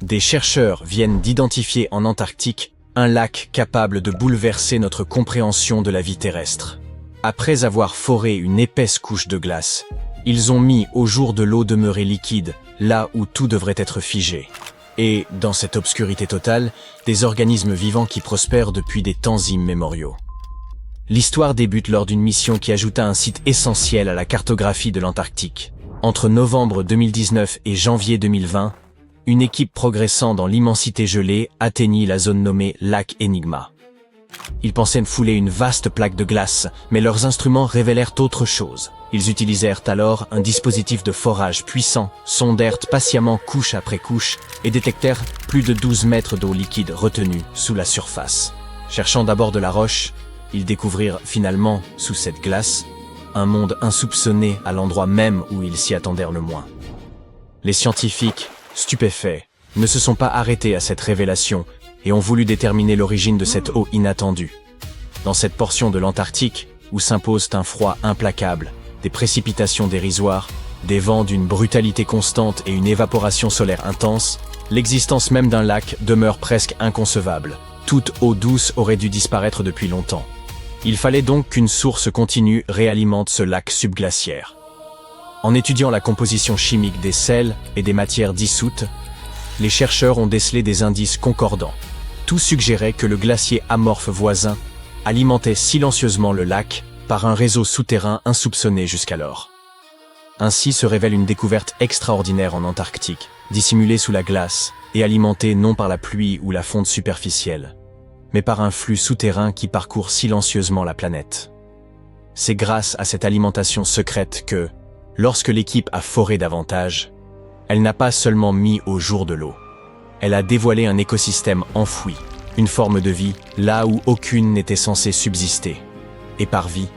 Des chercheurs viennent d'identifier en Antarctique un lac capable de bouleverser notre compréhension de la vie terrestre. Après avoir foré une épaisse couche de glace, ils ont mis au jour de l'eau demeurée liquide, là où tout devrait être figé. Et, dans cette obscurité totale, des organismes vivants qui prospèrent depuis des temps immémoriaux. L'histoire débute lors d'une mission qui ajouta un site essentiel à la cartographie de l'Antarctique. Entre novembre 2019 et janvier 2020, une équipe progressant dans l'immensité gelée atteignit la zone nommée Lac Enigma. Ils pensaient fouler une vaste plaque de glace, mais leurs instruments révélèrent autre chose. Ils utilisèrent alors un dispositif de forage puissant, sondèrent patiemment couche après couche et détectèrent plus de 12 mètres d'eau liquide retenue sous la surface. Cherchant d'abord de la roche, ils découvrirent finalement, sous cette glace, un monde insoupçonné à l'endroit même où ils s'y attendèrent le moins. Les scientifiques, stupéfaits, ne se sont pas arrêtés à cette révélation et ont voulu déterminer l'origine de cette eau inattendue. Dans cette portion de l'Antarctique, où s'imposent un froid implacable, des précipitations dérisoires, des vents d'une brutalité constante et une évaporation solaire intense, l'existence même d'un lac demeure presque inconcevable. Toute eau douce aurait dû disparaître depuis longtemps. Il fallait donc qu'une source continue réalimente ce lac subglaciaire. En étudiant la composition chimique des sels et des matières dissoutes, les chercheurs ont décelé des indices concordants. Tout suggérait que le glacier amorphe voisin alimentait silencieusement le lac par un réseau souterrain insoupçonné jusqu'alors. Ainsi se révèle une découverte extraordinaire en Antarctique, dissimulée sous la glace et alimentée non par la pluie ou la fonte superficielle, mais par un flux souterrain qui parcourt silencieusement la planète. C'est grâce à cette alimentation secrète que, lorsque l'équipe a foré davantage, elle n'a pas seulement mis au jour de l'eau. Elle a dévoilé un écosystème enfoui, une forme de vie là où aucune n'était censée subsister. Et par vie,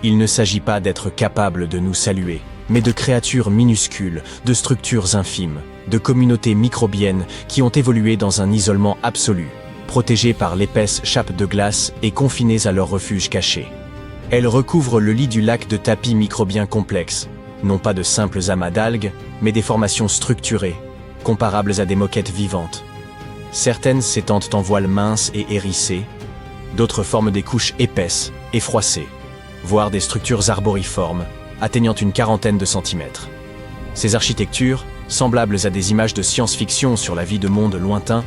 il ne s'agit pas d'être capable de nous saluer, mais de créatures minuscules, de structures infimes, de communautés microbiennes qui ont évolué dans un isolement absolu, protégées par l'épaisse chape de glace et confinées à leur refuge caché. Elles recouvrent le lit du lac de tapis microbiens complexes, non pas de simples amas d'algues, mais des formations structurées, comparables à des moquettes vivantes. Certaines s'étendent en voiles minces et hérissées, d'autres forment des couches épaisses et froissées, voire des structures arboriformes, atteignant une quarantaine de centimètres. Ces architectures, semblables à des images de science-fiction sur la vie de mondes lointains,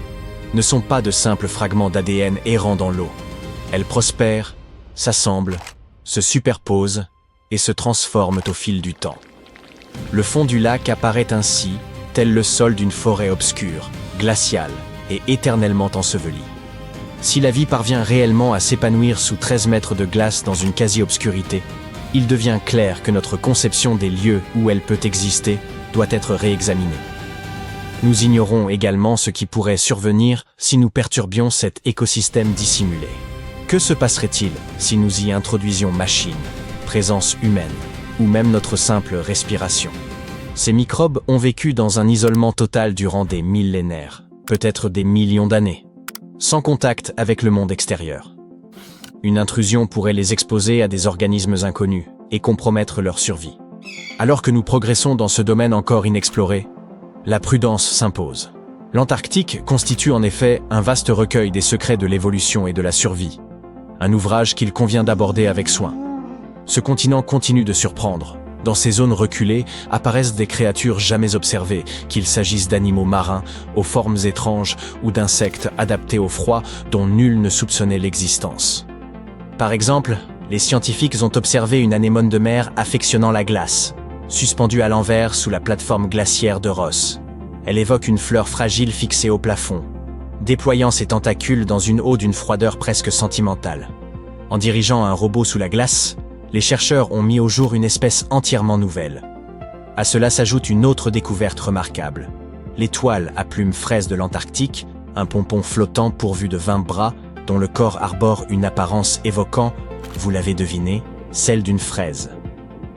ne sont pas de simples fragments d'ADN errant dans l'eau. Elles prospèrent, s'assemblent, se superposent et se transforment au fil du temps. Le fond du lac apparaît ainsi, tel le sol d'une forêt obscure, glaciale et éternellement ensevelie. Si la vie parvient réellement à s'épanouir sous 13 mètres de glace dans une quasi-obscurité, il devient clair que notre conception des lieux où elle peut exister doit être réexaminée. Nous ignorons également ce qui pourrait survenir si nous perturbions cet écosystème dissimulé. Que se passerait-il si nous y introduisions machines, présence humaine, ou même notre simple respiration? Ces microbes ont vécu dans un isolement total durant des millénaires, peut-être des millions d'années, sans contact avec le monde extérieur. Une intrusion pourrait les exposer à des organismes inconnus et compromettre leur survie. Alors que nous progressons dans ce domaine encore inexploré, la prudence s'impose. L'Antarctique constitue en effet un vaste recueil des secrets de l'évolution et de la survie, un ouvrage qu'il convient d'aborder avec soin. Ce continent continue de surprendre. Dans ces zones reculées apparaissent des créatures jamais observées, qu'il s'agisse d'animaux marins, aux formes étranges ou d'insectes adaptés au froid dont nul ne soupçonnait l'existence. Par exemple, les scientifiques ont observé une anémone de mer affectionnant la glace, suspendue à l'envers sous la plateforme glaciaire de Ross. Elle évoque une fleur fragile fixée au plafond, déployant ses tentacules dans une eau d'une froideur presque sentimentale. En dirigeant un robot sous la glace, les chercheurs ont mis au jour une espèce entièrement nouvelle. À cela s'ajoute une autre découverte remarquable. L'étoile à plumes fraises de l'Antarctique, un pompon flottant pourvu de 20 bras, dont le corps arbore une apparence évoquant, vous l'avez deviné, celle d'une fraise.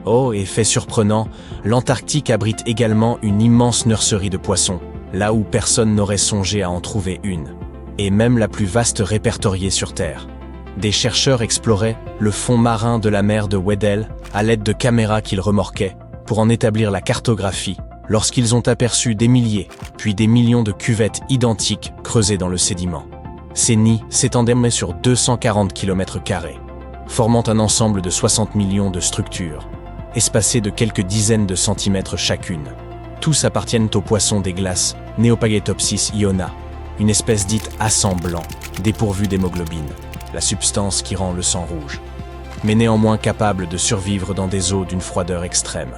Oh, et fait surprenant, l'Antarctique abrite également une immense nurserie de poissons, là où personne n'aurait songé à en trouver une, et même la plus vaste répertoriée sur Terre. Des chercheurs exploraient le fond marin de la mer de Weddell à l'aide de caméras qu'ils remorquaient pour en établir la cartographie lorsqu'ils ont aperçu des milliers, puis des millions de cuvettes identiques creusées dans le sédiment. Ces nids s'étendaient sur 240 km², formant un ensemble de 60 millions de structures, espacées de quelques dizaines de centimètres chacune. Tous appartiennent aux poissons des glaces Neopagetopsis iona, une espèce dite à sang blanc, dépourvue d'hémoglobine, la substance qui rend le sang rouge, mais néanmoins capable de survivre dans des eaux d'une froideur extrême.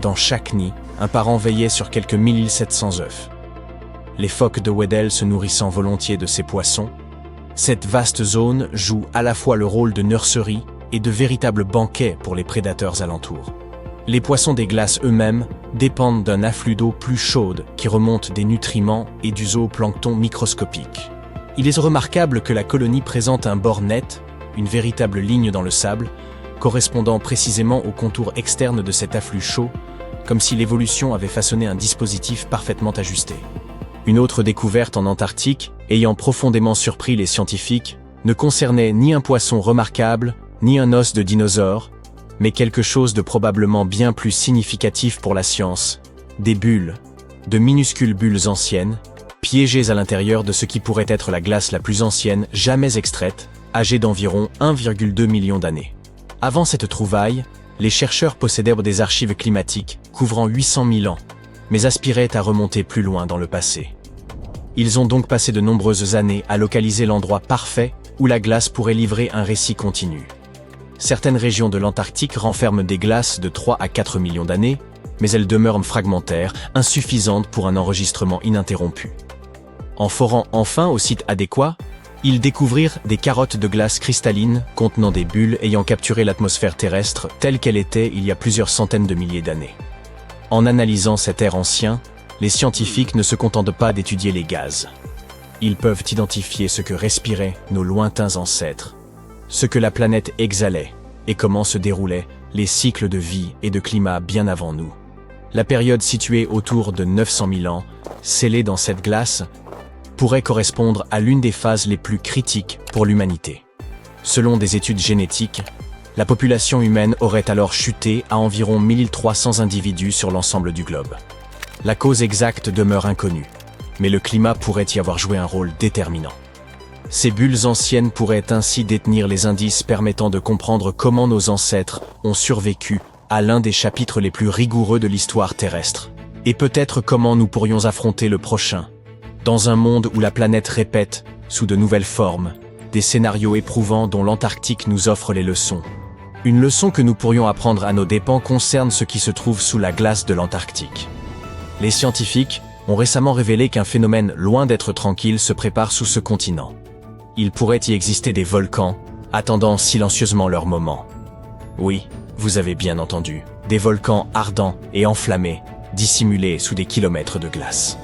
Dans chaque nid, un parent veillait sur quelques 1700 œufs. Les phoques de Weddell se nourrissant volontiers de ces poissons, cette vaste zone joue à la fois le rôle de nurserie et de véritable banquet pour les prédateurs alentours. Les poissons des glaces eux-mêmes dépendent d'un afflux d'eau plus chaude qui remonte des nutriments et du zooplancton microscopique. Il est remarquable que la colonie présente un bord net, une véritable ligne dans le sable, correspondant précisément au contour externe de cet afflux chaud, comme si l'évolution avait façonné un dispositif parfaitement ajusté. Une autre découverte en Antarctique, ayant profondément surpris les scientifiques, ne concernait ni un poisson remarquable, ni un os de dinosaure, mais quelque chose de probablement bien plus significatif pour la science, des bulles, de minuscules bulles anciennes, piégées à l'intérieur de ce qui pourrait être la glace la plus ancienne jamais extraite, âgée d'environ 1,2 million d'années. Avant cette trouvaille, les chercheurs possédaient des archives climatiques couvrant 800 000 ans, mais aspiraient à remonter plus loin dans le passé. Ils ont donc passé de nombreuses années à localiser l'endroit parfait où la glace pourrait livrer un récit continu. Certaines régions de l'Antarctique renferment des glaces de 3 à 4 millions d'années, mais elles demeurent fragmentaires, insuffisantes pour un enregistrement ininterrompu. En forant enfin au site adéquat, ils découvrirent des carottes de glace cristallines contenant des bulles ayant capturé l'atmosphère terrestre telle qu'elle était il y a plusieurs centaines de milliers d'années. En analysant cet air ancien, les scientifiques ne se contentent pas d'étudier les gaz. Ils peuvent identifier ce que respiraient nos lointains ancêtres, ce que la planète exhalait et comment se déroulaient les cycles de vie et de climat bien avant nous. La période située autour de 900 000 ans, scellée dans cette glace, pourrait correspondre à l'une des phases les plus critiques pour l'humanité. Selon des études génétiques, la population humaine aurait alors chuté à environ 1300 individus sur l'ensemble du globe. La cause exacte demeure inconnue, mais le climat pourrait y avoir joué un rôle déterminant. Ces bulles anciennes pourraient ainsi détenir les indices permettant de comprendre comment nos ancêtres ont survécu à l'un des chapitres les plus rigoureux de l'histoire terrestre, et peut-être comment nous pourrions affronter le prochain, dans un monde où la planète répète, sous de nouvelles formes, des scénarios éprouvants dont l'Antarctique nous offre les leçons. Une leçon que nous pourrions apprendre à nos dépens concerne ce qui se trouve sous la glace de l'Antarctique. Les scientifiques ont récemment révélé qu'un phénomène loin d'être tranquille se prépare sous ce continent. Il pourrait y exister des volcans, attendant silencieusement leur moment. Oui, vous avez bien entendu, des volcans ardents et enflammés, dissimulés sous des kilomètres de glace.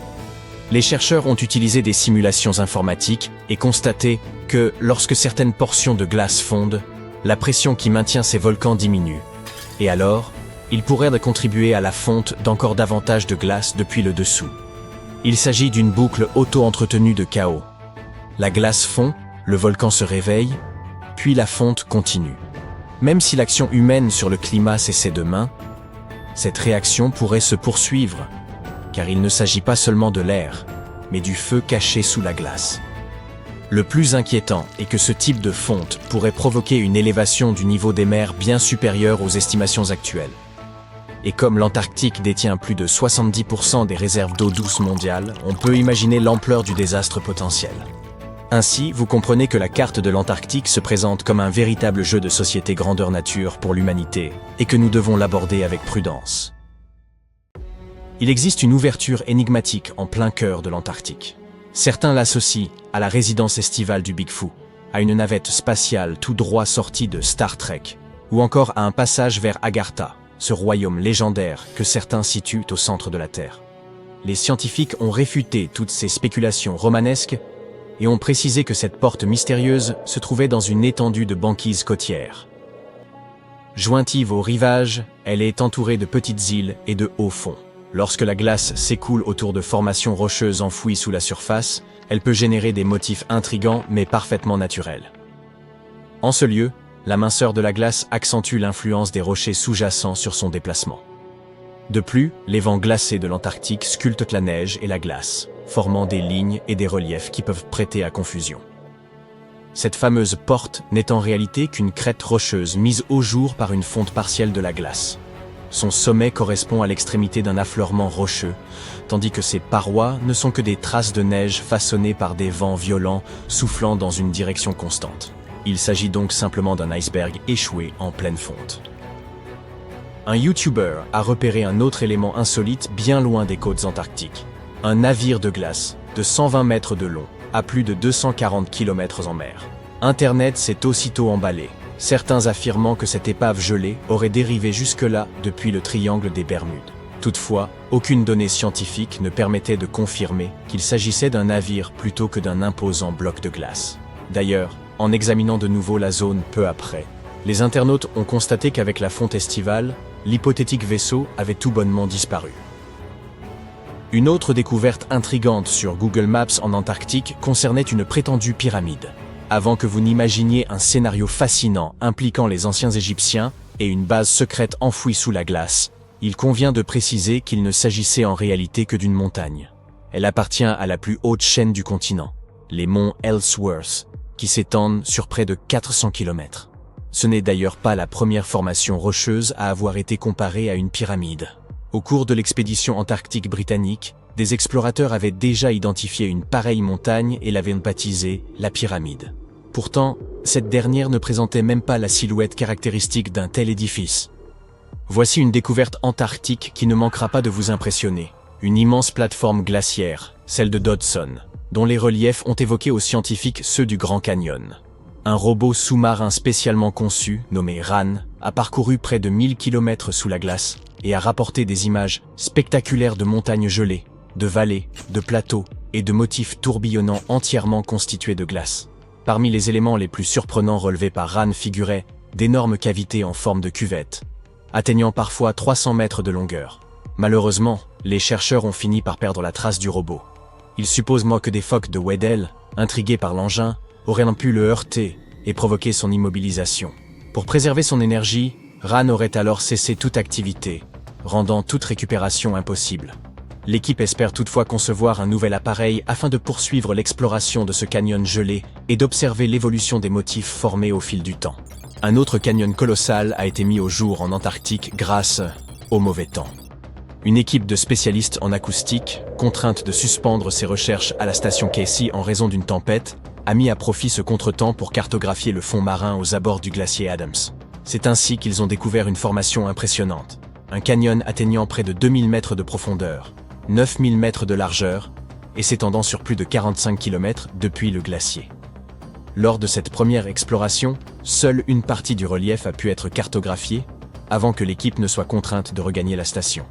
Les chercheurs ont utilisé des simulations informatiques et constaté que, lorsque certaines portions de glace fondent, la pression qui maintient ces volcans diminue. Et alors, ils pourraient contribuer à la fonte d'encore davantage de glace depuis le dessous. Il s'agit d'une boucle auto-entretenue de chaos. La glace fond, le volcan se réveille, puis la fonte continue. Même si l'action humaine sur le climat cessait demain, cette réaction pourrait se poursuivre, car il ne s'agit pas seulement de l'air, mais du feu caché sous la glace. Le plus inquiétant est que ce type de fonte pourrait provoquer une élévation du niveau des mers bien supérieure aux estimations actuelles. Et comme l'Antarctique détient plus de 70% des réserves d'eau douce mondiales, on peut imaginer l'ampleur du désastre potentiel. Ainsi, vous comprenez que la carte de l'Antarctique se présente comme un véritable jeu de société grandeur nature pour l'humanité, et que nous devons l'aborder avec prudence. Il existe une ouverture énigmatique en plein cœur de l'Antarctique. Certains l'associent à la résidence estivale du Big Foot, à une navette spatiale tout droit sortie de Star Trek, ou encore à un passage vers Agartha, ce royaume légendaire que certains situent au centre de la Terre. Les scientifiques ont réfuté toutes ces spéculations romanesques et ont précisé que cette porte mystérieuse se trouvait dans une étendue de banquise côtière. Jointive au rivage, elle est entourée de petites îles et de hauts fonds. Lorsque la glace s'écoule autour de formations rocheuses enfouies sous la surface, elle peut générer des motifs intrigants mais parfaitement naturels. En ce lieu, la minceur de la glace accentue l'influence des rochers sous-jacents sur son déplacement. De plus, les vents glacés de l'Antarctique sculptent la neige et la glace, formant des lignes et des reliefs qui peuvent prêter à confusion. Cette fameuse porte n'est en réalité qu'une crête rocheuse mise au jour par une fonte partielle de la glace. Son sommet correspond à l'extrémité d'un affleurement rocheux, tandis que ses parois ne sont que des traces de neige façonnées par des vents violents soufflant dans une direction constante. Il s'agit donc simplement d'un iceberg échoué en pleine fonte. Un YouTuber a repéré un autre élément insolite bien loin des côtes antarctiques. Un navire de glace de 120 mètres de long, à plus de 240 km en mer. Internet s'est aussitôt emballé, certains affirmant que cette épave gelée aurait dérivé jusque-là depuis le triangle des Bermudes. Toutefois, aucune donnée scientifique ne permettait de confirmer qu'il s'agissait d'un navire plutôt que d'un imposant bloc de glace. D'ailleurs, en examinant de nouveau la zone peu après, les internautes ont constaté qu'avec la fonte estivale, l'hypothétique vaisseau avait tout bonnement disparu. Une autre découverte intrigante sur Google Maps en Antarctique concernait une prétendue pyramide. Avant que vous n'imaginiez un scénario fascinant impliquant les anciens Égyptiens et une base secrète enfouie sous la glace, il convient de préciser qu'il ne s'agissait en réalité que d'une montagne. Elle appartient à la plus haute chaîne du continent, les monts Ellsworth, qui s'étendent sur près de 400 km. Ce n'est d'ailleurs pas la première formation rocheuse à avoir été comparée à une pyramide. Au cours de l'expédition antarctique britannique, des explorateurs avaient déjà identifié une pareille montagne et l'avaient baptisée la pyramide. Pourtant, cette dernière ne présentait même pas la silhouette caractéristique d'un tel édifice. Voici une découverte antarctique qui ne manquera pas de vous impressionner. Une immense plateforme glaciaire, celle de Dodson, dont les reliefs ont évoqué aux scientifiques ceux du Grand Canyon. Un robot sous-marin spécialement conçu, nommé RAN, a parcouru près de 1000 km sous la glace et a rapporté des images spectaculaires de montagnes gelées, de vallées, de plateaux et de motifs tourbillonnants entièrement constitués de glace. Parmi les éléments les plus surprenants relevés par RAN figuraient d'énormes cavités en forme de cuvette, atteignant parfois 300 mètres de longueur. Malheureusement, les chercheurs ont fini par perdre la trace du robot. Ils supposent que des phoques de Weddell, intrigués par l'engin, auraient pu le heurter et provoquer son immobilisation. Pour préserver son énergie, RAN aurait alors cessé toute activité, rendant toute récupération impossible. L'équipe espère toutefois concevoir un nouvel appareil afin de poursuivre l'exploration de ce canyon gelé et d'observer l'évolution des motifs formés au fil du temps. Un autre canyon colossal a été mis au jour en Antarctique grâce au mauvais temps. Une équipe de spécialistes en acoustique, contrainte de suspendre ses recherches à la station Casey en raison d'une tempête, a mis à profit ce contretemps pour cartographier le fond marin aux abords du glacier Adams. C'est ainsi qu'ils ont découvert une formation impressionnante. Un canyon atteignant près de 2000 mètres de profondeur, 9000 mètres de largeur et s'étendant sur plus de 45 km depuis le glacier. Lors de cette première exploration, seule une partie du relief a pu être cartographiée avant que l'équipe ne soit contrainte de regagner la station.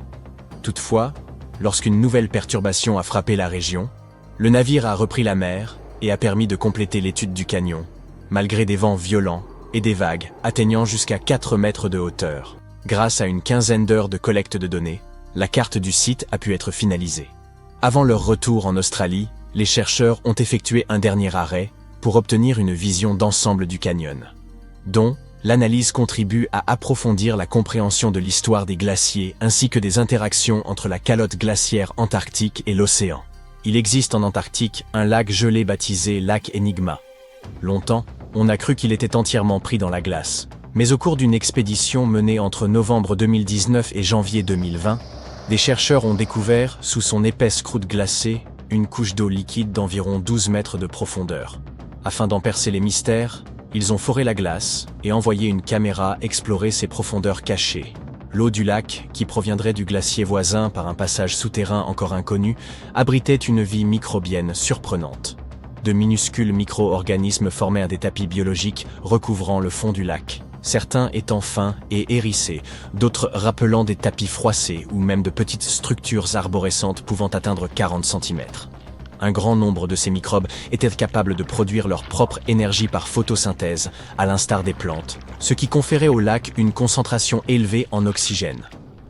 Toutefois, lorsqu'une nouvelle perturbation a frappé la région, le navire a repris la mer et a permis de compléter l'étude du canyon, malgré des vents violents et des vagues atteignant jusqu'à 4 mètres de hauteur. Grâce à une quinzaine d'heures de collecte de données, la carte du site a pu être finalisée. Avant leur retour en Australie, les chercheurs ont effectué un dernier arrêt pour obtenir une vision d'ensemble du canyon, dont l'analyse contribue à approfondir la compréhension de l'histoire des glaciers ainsi que des interactions entre la calotte glaciaire antarctique et l'océan. Il existe en Antarctique un lac gelé baptisé lac Enigma. Longtemps, on a cru qu'il était entièrement pris dans la glace. Mais au cours d'une expédition menée entre novembre 2019 et janvier 2020, des chercheurs ont découvert, sous son épaisse croûte glacée, une couche d'eau liquide d'environ 12 mètres de profondeur. Afin d'en percer les mystères, ils ont foré la glace et envoyé une caméra explorer ses profondeurs cachées. L'eau du lac, qui proviendrait du glacier voisin par un passage souterrain encore inconnu, abritait une vie microbienne surprenante. De minuscules micro-organismes formaient des tapis biologiques recouvrant le fond du lac, certains étant fins et hérissés, d'autres rappelant des tapis froissés ou même de petites structures arborescentes pouvant atteindre 40 cm. Un grand nombre de ces microbes étaient capables de produire leur propre énergie par photosynthèse, à l'instar des plantes, ce qui conférait au lac une concentration élevée en oxygène.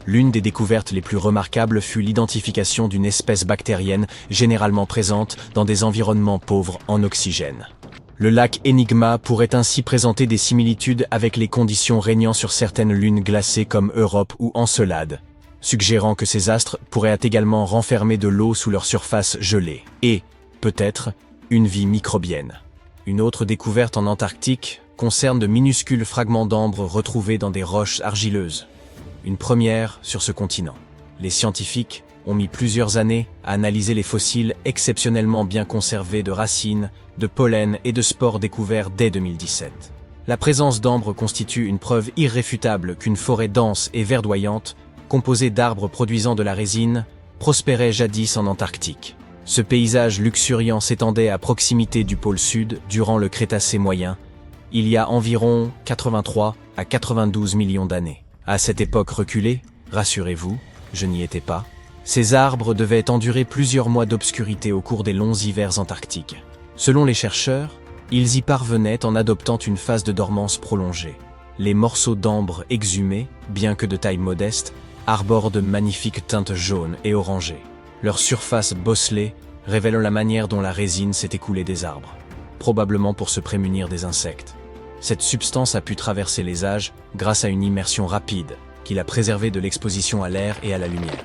L'une des découvertes les plus remarquables fut l'identification d'une espèce bactérienne généralement présente dans des environnements pauvres en oxygène. Le lac Enigma pourrait ainsi présenter des similitudes avec les conditions régnant sur certaines lunes glacées comme Europe ou Encelade. suggérant que ces astres pourraient également renfermer de l'eau sous leur surface gelée, et, peut-être, une vie microbienne. Une autre découverte en Antarctique concerne de minuscules fragments d'ambre retrouvés dans des roches argileuses. Une première sur ce continent. Les scientifiques ont mis plusieurs années à analyser les fossiles exceptionnellement bien conservés de racines, de pollen et de spores découverts dès 2017. La présence d'ambre constitue une preuve irréfutable qu'une forêt dense et verdoyante, composée d'arbres produisant de la résine, prospérait jadis en Antarctique. Ce paysage luxuriant s'étendait à proximité du pôle sud durant le Crétacé moyen, il y a environ 83 à 92 millions d'années. À cette époque reculée, rassurez-vous, je n'y étais pas, ces arbres devaient endurer plusieurs mois d'obscurité au cours des longs hivers antarctiques. Selon les chercheurs, ils y parvenaient en adoptant une phase de dormance prolongée. Les morceaux d'ambre exhumés, bien que de taille modeste, arborent de magnifiques teintes jaunes et orangées. Leur surface bosselée révèle la manière dont la résine s'est écoulée des arbres, probablement pour se prémunir des insectes. Cette substance a pu traverser les âges grâce à une immersion rapide qui l'a préservée de l'exposition à l'air et à la lumière.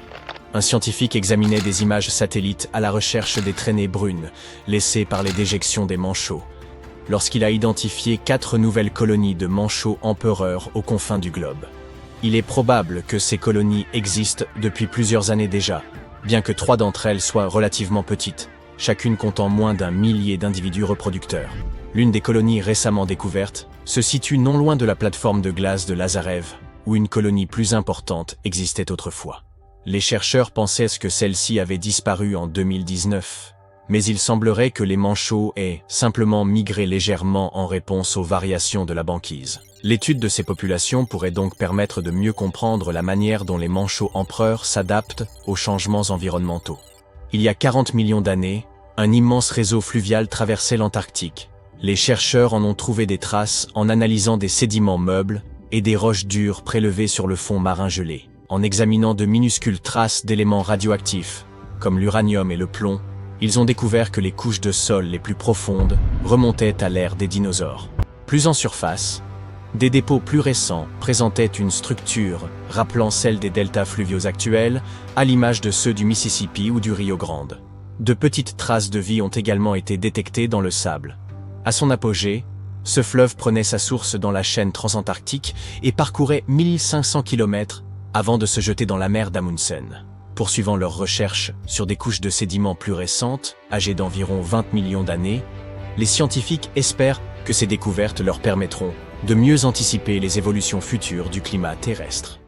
Un scientifique examinait des images satellites à la recherche des traînées brunes laissées par les déjections des manchots, lorsqu'il a identifié 4 nouvelles colonies de manchots empereurs aux confins du globe. Il est probable que ces colonies existent depuis plusieurs années déjà, bien que 3 d'entre elles soient relativement petites, chacune comptant moins d'1 millier d'individus reproducteurs. L'une des colonies récemment découvertes se situe non loin de la plateforme de glace de Lazarev, où une colonie plus importante existait autrefois. Les chercheurs pensaient que celle-ci avait disparu en 2019, mais il semblerait que les manchots aient simplement migré légèrement en réponse aux variations de la banquise. L'étude de ces populations pourrait donc permettre de mieux comprendre la manière dont les manchots empereurs s'adaptent aux changements environnementaux. Il y a 40 millions d'années, un immense réseau fluvial traversait l'Antarctique. Les chercheurs en ont trouvé des traces en analysant des sédiments meubles et des roches dures prélevées sur le fond marin gelé. En examinant de minuscules traces d'éléments radioactifs, comme l'uranium et le plomb, ils ont découvert que les couches de sol les plus profondes remontaient à l'ère des dinosaures. Plus en surface, des dépôts plus récents présentaient une structure rappelant celle des deltas fluviaux actuels, à l'image de ceux du Mississippi ou du Rio Grande. De petites traces de vie ont également été détectées dans le sable. À son apogée, ce fleuve prenait sa source dans la chaîne transantarctique et parcourait 1500 km avant de se jeter dans la mer d'Amundsen. Poursuivant leurs recherches sur des couches de sédiments plus récentes, âgées d'environ 20 millions d'années, les scientifiques espèrent que ces découvertes leur permettront de mieux anticiper les évolutions futures du climat terrestre.